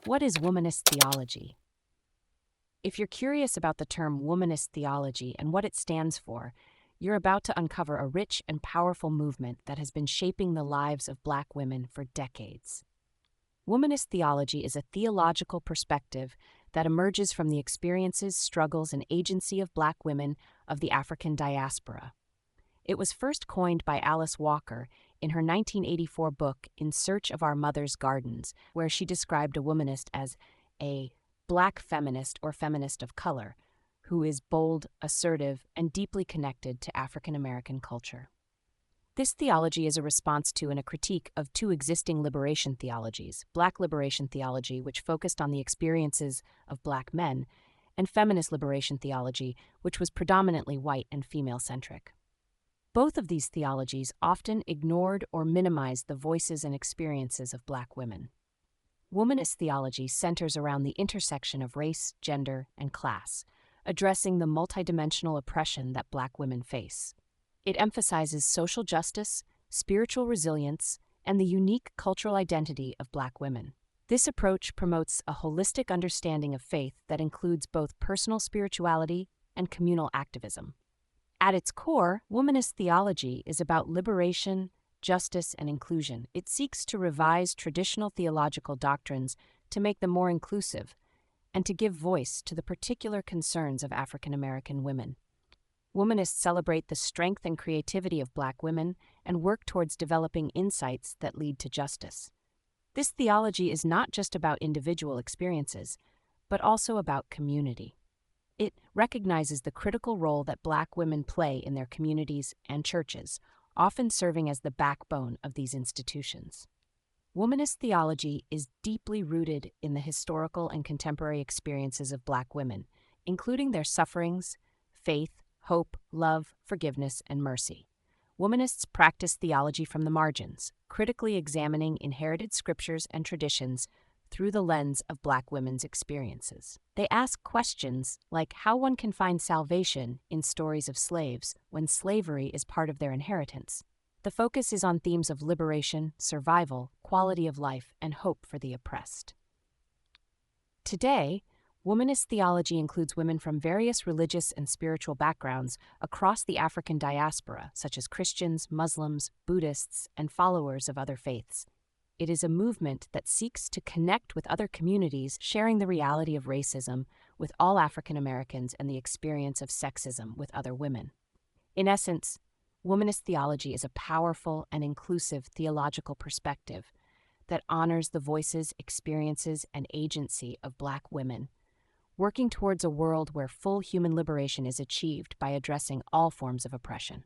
What is womanist theology? If you're curious about the term womanist theology and what it stands for, you're about to uncover a rich and powerful movement that has been shaping the lives of Black women for decades. Womanist theology is a theological perspective that emerges from the experiences, struggles, and agency of Black women of the African diaspora. It was first coined by Alice Walker in her 1984 book In Search of Our Mother's Gardens, where she described a womanist as a Black feminist or feminist of color, who is bold, assertive, and deeply connected to African American culture. This theology is a response to and a critique of two existing liberation theologies, Black liberation theology, which focused on the experiences of Black men, and feminist liberation theology, which was predominantly white and female-centric. Both of these theologies often ignored or minimized the voices and experiences of Black women. Womanist theology centers around the intersection of race, gender, and class, addressing the multidimensional oppression that Black women face. It emphasizes social justice, spiritual resilience, and the unique cultural identity of Black women. This approach promotes a holistic understanding of faith that includes both personal spirituality and communal activism. At its core, womanist theology is about liberation, justice, and inclusion. It seeks to revise traditional theological doctrines to make them more inclusive and to give voice to the particular concerns of African American women. Womanists celebrate the strength and creativity of Black women and work towards developing insights that lead to justice. This theology is not just about individual experiences, but also about community. It recognizes the critical role that Black women play in their communities and churches, often serving as the backbone of these institutions. Womanist theology is deeply rooted in the historical and contemporary experiences of Black women, including their sufferings, faith, hope, love, forgiveness, and mercy. Womanists practice theology from the margins, critically examining inherited scriptures and traditions through the lens of Black women's experiences. They ask questions like how one can find salvation in stories of slaves when slavery is part of their inheritance. The focus is on themes of liberation, survival, quality of life, and hope for the oppressed. Today, womanist theology includes women from various religious and spiritual backgrounds across the African diaspora, such as Christians, Muslims, Buddhists, and followers of other faiths. It is a movement that seeks to connect with other communities, sharing the reality of racism with all African Americans and the experience of sexism with other women. In essence, womanist theology is a powerful and inclusive theological perspective that honors the voices, experiences, and agency of Black women, working towards a world where full human liberation is achieved by addressing all forms of oppression.